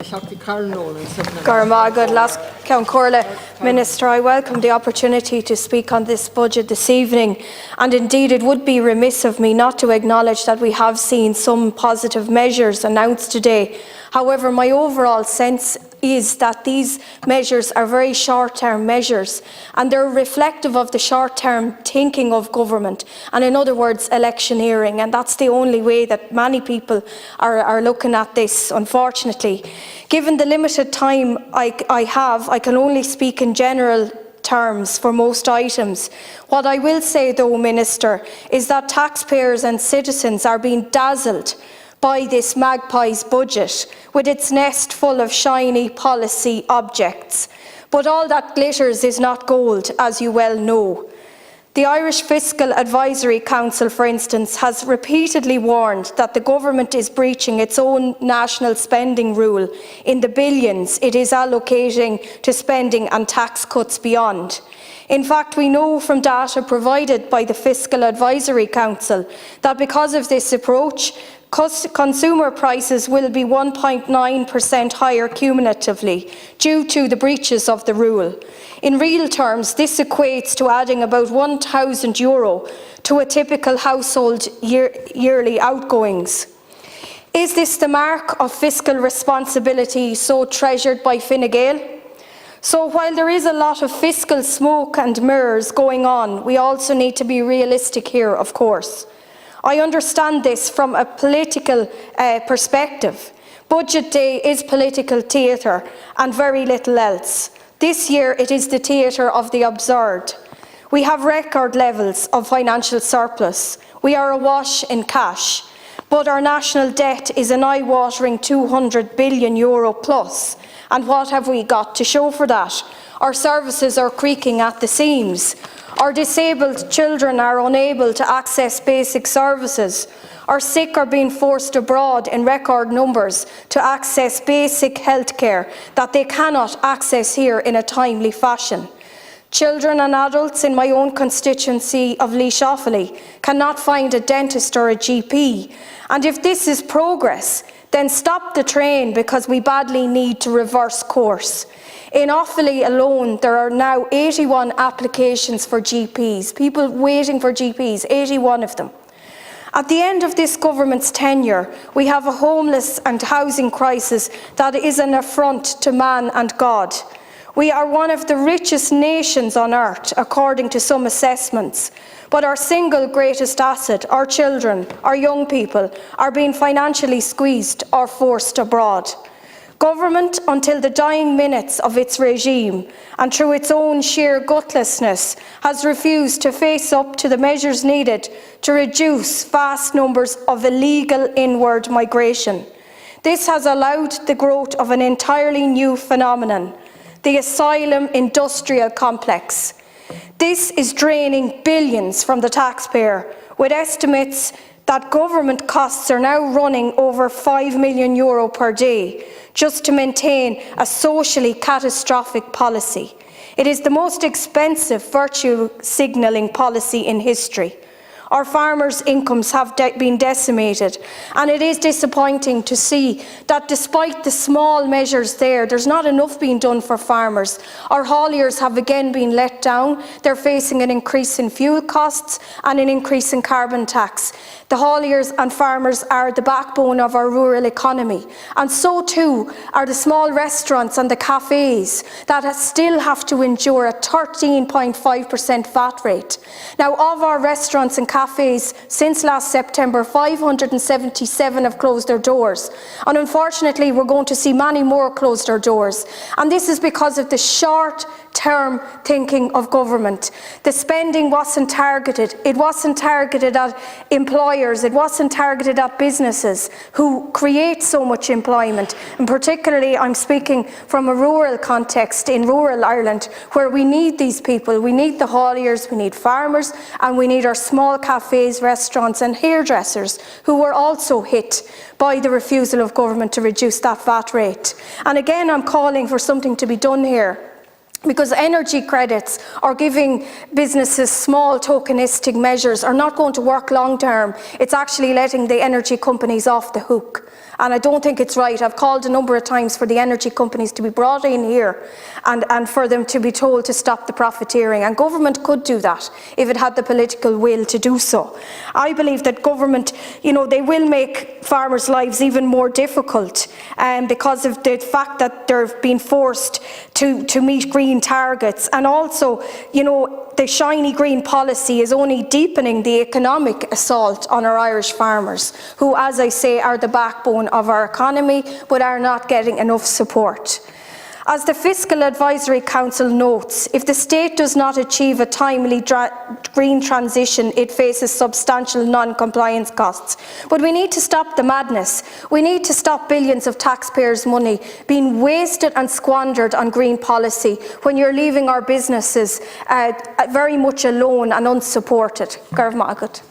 Carol Nolan. Good last Count Corla. Minister, I welcome the opportunity to speak on this budget this evening, and indeed it would be remiss of me not to acknowledge that we have seen some positive measures announced today. However, my overall sense is that these measures are very short-term measures, and they're reflective of the short-term thinking of government, and in other words, electioneering, and that's the only way that many people are looking at this, unfortunately. Given the limited time I have, I can only speak in general terms for most items. What I will say, though, Minister, is that taxpayers and citizens are being dazzled by this magpie's budget, with its nest full of shiny policy objects. But all that glitters is not gold, as you well know. The Irish Fiscal Advisory Council, for instance, has repeatedly warned that the government is breaching its own national spending rule in the billions it is allocating to spending and tax cuts beyond. In fact, we know from data provided by the Fiscal Advisory Council that because of this approach, consumer prices will be 1.9% higher cumulatively due to the breaches of the rule. In real terms, this equates to adding about €1,000 to a typical household yearly outgoings. Is this the mark of fiscal responsibility so treasured by Fine Gael? So while there is a lot of fiscal smoke and mirrors going on, we also need to be realistic here, of course. I understand this from a political perspective. Budget day is political theatre and very little else. This year it is the theatre of the absurd. We have record levels of financial surplus. We are awash in cash. But our national debt is an eye-watering €200 billion plus. And what have we got to show for that? Our services are creaking at the seams. Our disabled children are unable to access basic services. Our sick are being forced abroad in record numbers to access basic health care that they cannot access here in a timely fashion. Children and adults in my own constituency of Laois Offaly cannot find a dentist or a GP. And if this is progress, then stop the train, because we badly need to reverse course. In Offaly alone, there are now 81 applications for GPs, people waiting for GPs, 81 of them. At the end of this government's tenure, we have a homeless and housing crisis that is an affront to man and God. We are one of the richest nations on earth, according to some assessments, but our single greatest asset, our children, our young people, are being financially squeezed or forced abroad. Government, until the dying minutes of its regime, and through its own sheer gutlessness, has refused to face up to the measures needed to reduce vast numbers of illegal inward migration. This has allowed the growth of an entirely new phenomenon, the asylum industrial complex. This is draining billions from the taxpayer, with estimates that government costs are now running over €5 million per day just to maintain a socially catastrophic policy. It is the most expensive virtue signalling policy in history. Our farmers' incomes have been decimated, and it is disappointing to see that despite the small measures there's not enough being done for farmers. Our hauliers have again been let down. They're facing an increase in fuel costs and an increase in carbon tax. The hauliers and farmers are the backbone of our rural economy, and so too are the small restaurants and the cafes that still have to endure a 13.5% VAT rate. Now, of our restaurants and cafes, since last September, 577 have closed their doors, and unfortunately we're going to see many more close their doors, and this is because of the short-term thinking of government. The spending wasn't targeted. It wasn't targeted at employers. It wasn't targeted at businesses who create so much employment, and particularly I'm speaking from a rural context in rural Ireland, where we need these people. We need the hauliers, we need farmers, and we need our small cafes, restaurants and hairdressers, who were also hit by the refusal of government to reduce that VAT rate. And again, I'm calling for something to be done here. Because energy credits or giving businesses small tokenistic measures are not going to work long term. It's actually letting the energy companies off the hook. And I don't think it's right. I've called a number of times for the energy companies to be brought in here and for them to be told to stop the profiteering. And government could do that if it had the political will to do so. I believe that government, they will make farmers' lives even more difficult because of the fact that they're being forced to meet green targets. And also, the shiny green policy is only deepening the economic assault on our Irish farmers, who, as I say, are the backbone of our economy, but are not getting enough support. As the Fiscal Advisory Council notes, if the state does not achieve a timely green transition, it faces substantial non-compliance costs. But we need to stop the madness. We need to stop billions of taxpayers' money being wasted and squandered on green policy when you're leaving our businesses very much alone and unsupported. Garv Magat.